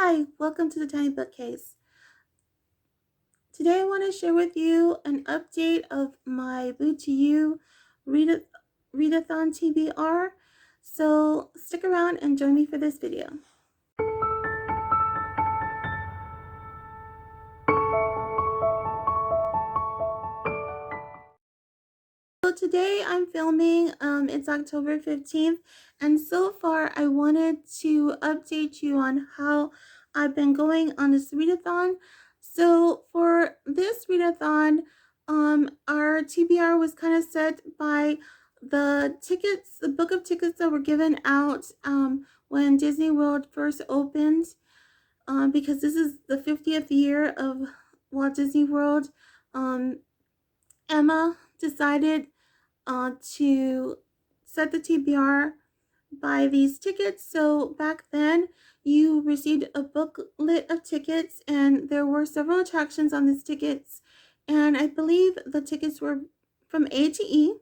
Hi, welcome to the Tiny Bookcase. Today I want to share with you an update of my Boo to You Read-A-Thon TBR. So stick around and join me for this video. So today I'm filming, it's October 15th, and so far I wanted to update you on how I've been going on this readathon. So for this readathon, our TBR was kind of set by the tickets, the book of tickets that were given out when Disney World first opened, because this is the 50th year of Walt Disney World. Emma decided to set the TBR by these tickets. So back then you received a booklet of tickets, and there were several attractions on these tickets, and I believe the tickets were from A to E,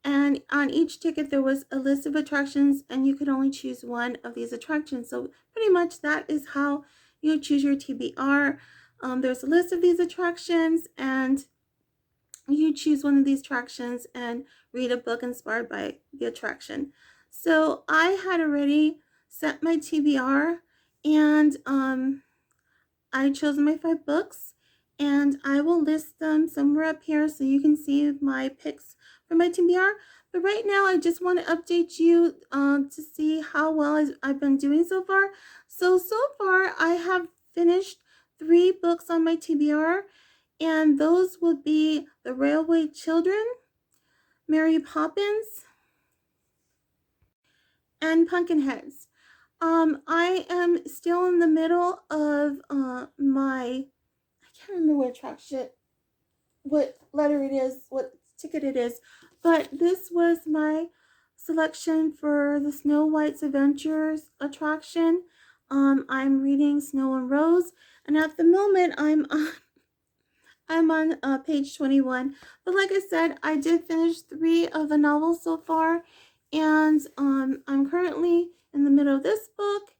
and on each ticket there was a list of attractions, and you could only choose one of these attractions. So pretty much that is how you choose your TBR. There's a list of these attractions, and you choose one of these attractions and read a book inspired by the attraction. So I had already set my TBR, and I chose my 5 books, and I will list them somewhere up here so you can see my picks for my TBR. But right now I just want to update you to see how well I've been doing so far. So far I have finished 3 books on my TBR, and those would be The Railway Children, Mary Poppins, and Pumpkinheads. I am still in the middle of I can't remember what attraction, what letter it is, what ticket it is, but this was my selection for the Snow White's Adventures attraction. I'm reading Snow and Rose, and at the moment I'm on page 21. But like I said, I did finish 3 of the novels so far, and I'm currently in the middle of this book,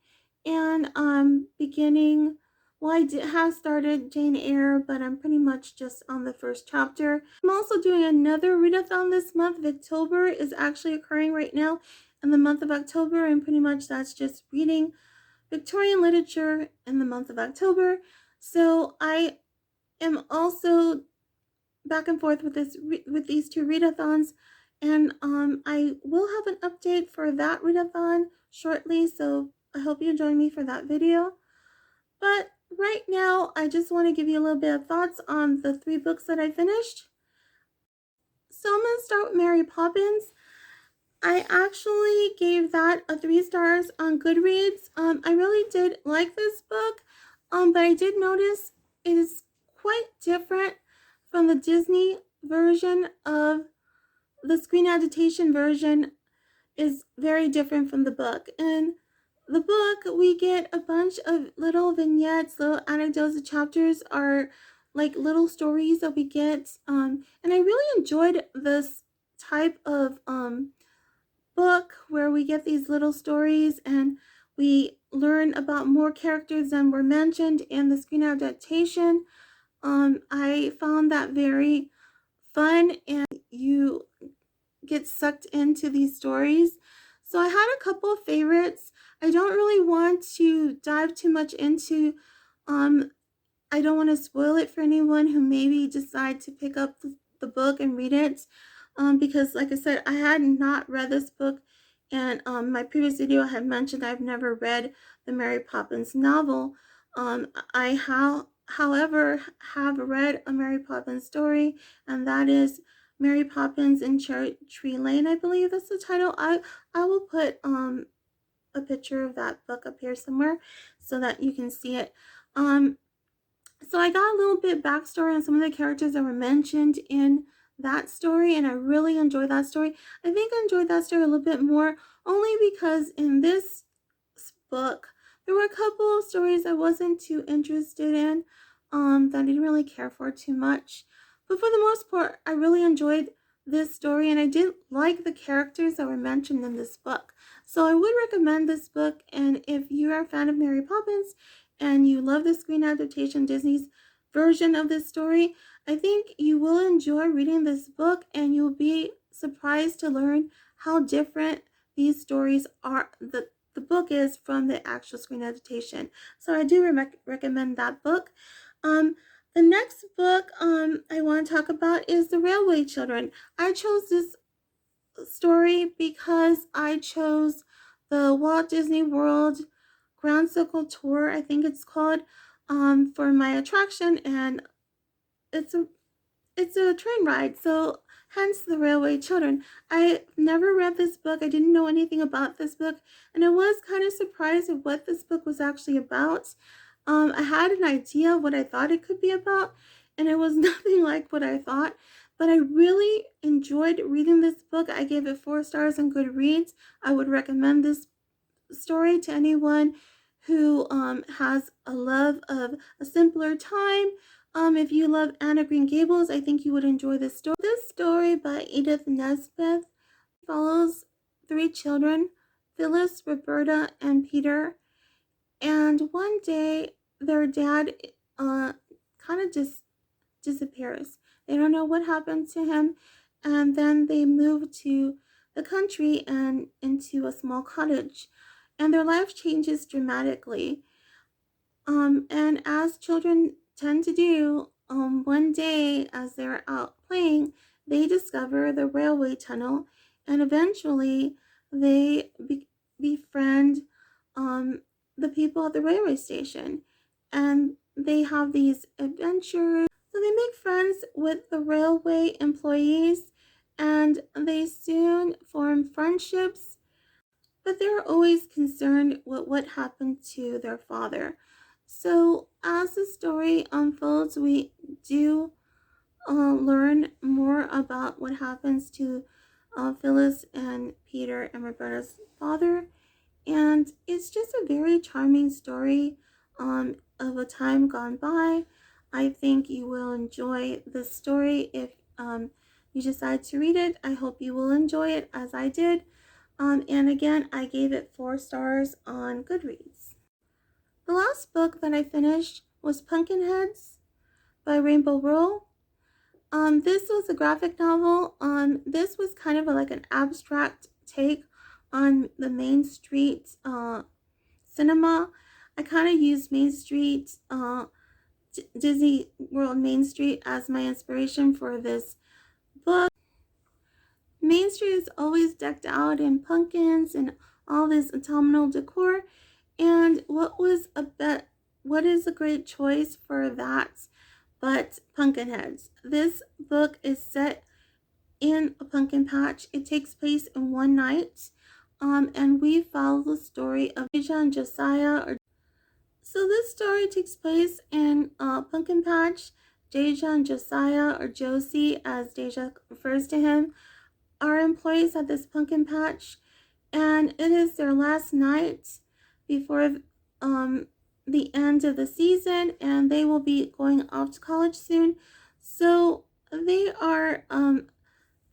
and I'm beginning, well, I have started Jane Eyre, but I'm pretty much just on the first chapter. I'm also doing another readathon this month. October is actually occurring right now in the month of October, and pretty much that's just reading Victorian literature in the month of October. So I am also back and forth with these 2 readathons, and I will have an update for that readathon shortly, so I hope you join me for that video. But right now I just want to give you a little bit of thoughts on the 3 books that I finished. So I'm going to start with Mary Poppins. I actually gave that a 3 stars on Goodreads. I really did like this book, but I did notice it is quite different from the Disney version of the screen adaptation version. Is very different from the book. In the book, we get a bunch of little vignettes, little anecdotes. The chapters are like little stories that we get, and I really enjoyed this type of book where we get these little stories and we learn about more characters than were mentioned in the screen adaptation. I found that very fun, and you get sucked into these stories. So I had a couple of favorites. I don't really want to dive too much into, I don't want to spoil it for anyone who maybe decide to pick up the book and read it, because like I said, I had not read this book, and my previous video I had mentioned I've never read the Mary Poppins novel. However, have read a Mary Poppins story, and that is Mary Poppins in Cherry Tree Lane, I believe that's the title. I will put a picture of that book up here somewhere so that you can see it. So I got a little bit backstory on some of the characters that were mentioned in that story, and I really enjoyed that story. I think I enjoyed that story a little bit more only because in this book there were a couple of stories I wasn't too interested in, that I didn't really care for too much. But for the most part, I really enjoyed this story, and I did like the characters that were mentioned in this book. So I would recommend this book, and if you are a fan of Mary Poppins and you love the screen adaptation, Disney's version of this story, I think you will enjoy reading this book, and you'll be surprised to learn how different these stories are. The book is from the actual screen adaptation. So I do recommend that book. The next book I want to talk about is The Railway Children. I chose this story because I chose the Walt Disney World Grand Circle Tour, I think it's called, for my attraction, and it's a train ride, so hence The Railway Children. I never read this book. I didn't know anything about this book, and I was kind of surprised at what this book was actually about. I had an idea of what I thought it could be about, and it was nothing like what I thought, but I really enjoyed reading this book. I gave it 4 stars on Goodreads. I would recommend this story to anyone who has a love of a simpler time. If you love Anne of Green Gables, I think you would enjoy this story. This story by Edith Nesbit follows 3 children, Phyllis, Roberta, and Peter. And one day, their dad kind of just disappears. They don't know what happened to him. And then they move to the country and into a small cottage. And their life changes dramatically. And as children tend to do, one day as they're out playing, they discover the railway tunnel, and eventually they befriend the people at the railway station, and they have these adventures. So they make friends with the railway employees, and they soon form friendships, but they're always concerned with what happened to their father. So as the story unfolds, we do learn more about what happens to Phyllis and Peter and Roberta's father, and it's just a very charming story of a time gone by. I think you will enjoy this story if you decide to read it. I hope you will enjoy it as I did. And again, I gave it 4 stars on Goodreads. The last book that I finished was Pumpkinheads by Rowell. This was a graphic novel. This was kind of like an abstract take on the Main Street cinema. I kind of used Main Street, Disney World Main Street as my inspiration for this book. Main Street is always decked out in pumpkins and all this autumnal decor. And what is a great choice for that but Pumpkinheads? This book is set in a pumpkin patch. It takes place in one night. And we follow the story of Deja and Josiah. So this story takes place in a pumpkin patch. Deja and Josiah, or Josie as Deja refers to him, are employees at this pumpkin patch, and it is their last night before the end of the season, and they will be going off to college soon. So they are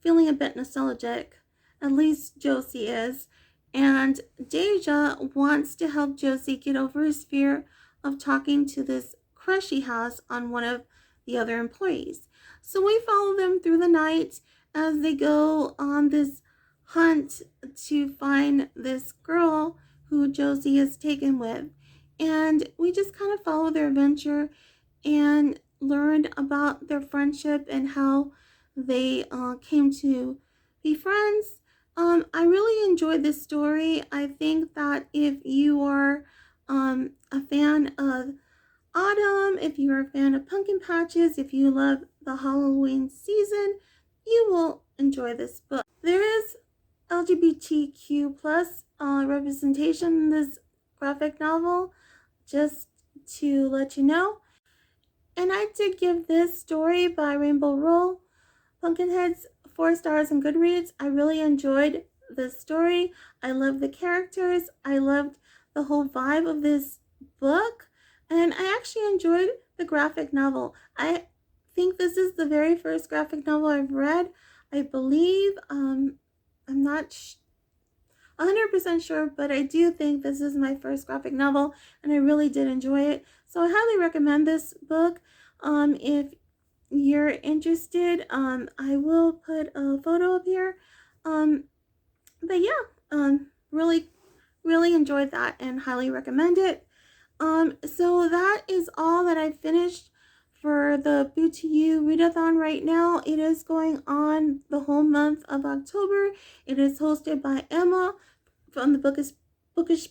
feeling a bit nostalgic, at least Josie is, and Deja wants to help Josie get over his fear of talking to this crush he has on one of the other employees. So we follow them through the night as they go on this hunt to find this girl who Josie is taken with. And we just kind of follow their adventure and learn about their friendship and how they came to be friends. I really enjoyed this story. I think that if you are a fan of autumn, if you're a fan of pumpkin patches, if you love the Halloween season, you will enjoy this book. There is LGBTQ plus representation in this graphic novel, just to let you know. And I did give this story by Rowell, Pumpkinheads, 4 stars on Goodreads. I really enjoyed this story. I loved the characters. I loved the whole vibe of this book. And I actually enjoyed the graphic novel. I think this is the very first graphic novel I've read. I believe, I'm not 100% sure, but I do think this is my first graphic novel, and I really did enjoy it. So I highly recommend this book. If you're interested, I will put a photo up here. But yeah, really, really enjoyed that and highly recommend it. So that is all that I finished for the Boo to You Read-A-Thon right now. It is going on the whole month of October. It is hosted by Emma from the Bookish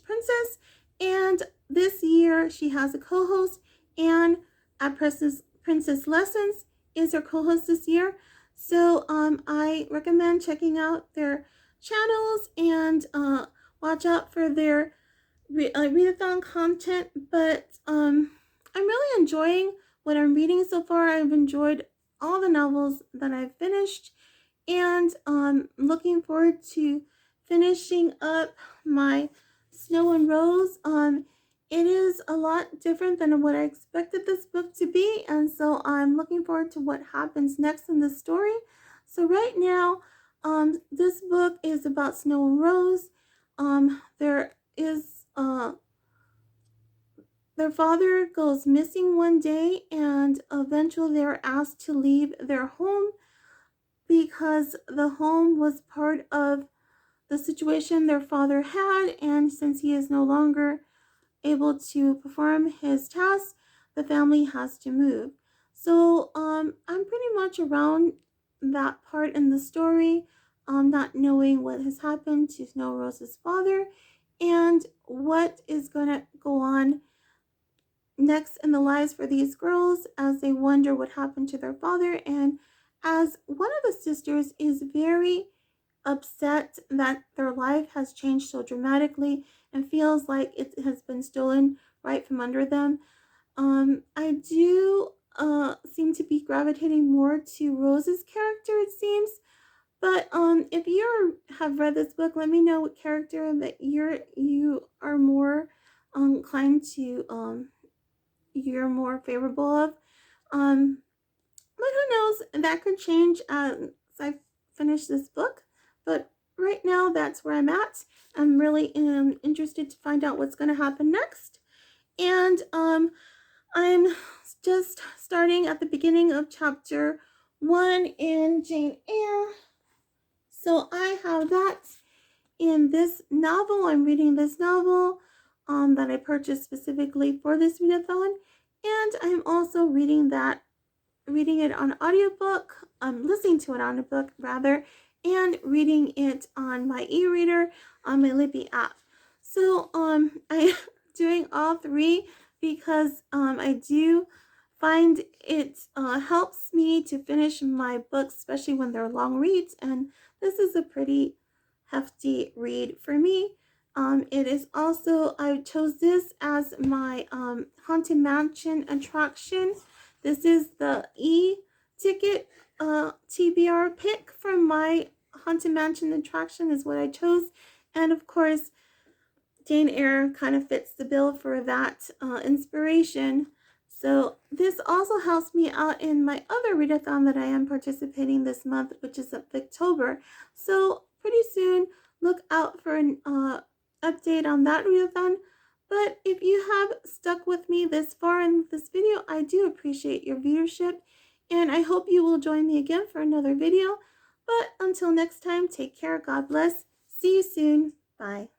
Princess, and this year she has a co-host, and at Princess Lessons is her co-host this year. So I recommend checking out their channels and watch out for their readathon content. But I'm really enjoying what I'm reading so far. I've enjoyed all the novels that I've finished, and looking forward to finishing up my Snow and Rose. It is a lot different than what I expected this book to be, and so I'm looking forward to what happens next in the story. So right now, this book is about Snow and Rose. There is their father goes missing one day, and eventually they're asked to leave their home because the home was part of the situation their father had, and since he is no longer able to perform his tasks, the family has to move. So I'm pretty much around that part in the story, not knowing what has happened to Snow Rose's father and what is going to go on next in the lives for these girls as they wonder what happened to their father, and as one of the sisters is very upset that their life has changed so dramatically and feels like it has been stolen right from under them. I do seem to be gravitating more to Rose's character, it seems. But if you have read this book, let me know what character that you are more inclined to you're more favorable of. Um, but who knows? That could change as I finish this book. But right now, that's where I'm at. I'm really interested to find out what's going to happen next. And I'm just starting at the beginning of chapter 1 in Jane Eyre. So I have that in this novel. I'm reading this novel that I purchased specifically for this readathon. And I'm also reading it on audiobook. I'm listening to it on a book rather, and reading it on my e-reader on my Libby app. So I'm doing all three because I do find it helps me to finish my books, especially when they're long reads, and this is a pretty hefty read for me. It is also, I chose this as my Haunted Mansion attraction. This is the e-ticket TBR pick from my Haunted Mansion attraction is what I chose. And of course, Jane Eyre kind of fits the bill for that inspiration. So this also helps me out in my other readathon that I am participating this month, which is October. So pretty soon, look out for an update on that readathon. But if you have stuck with me this far in this video, I do appreciate your viewership, and I hope you will join me again for another video. But until next time, take care, God bless, see you soon, bye.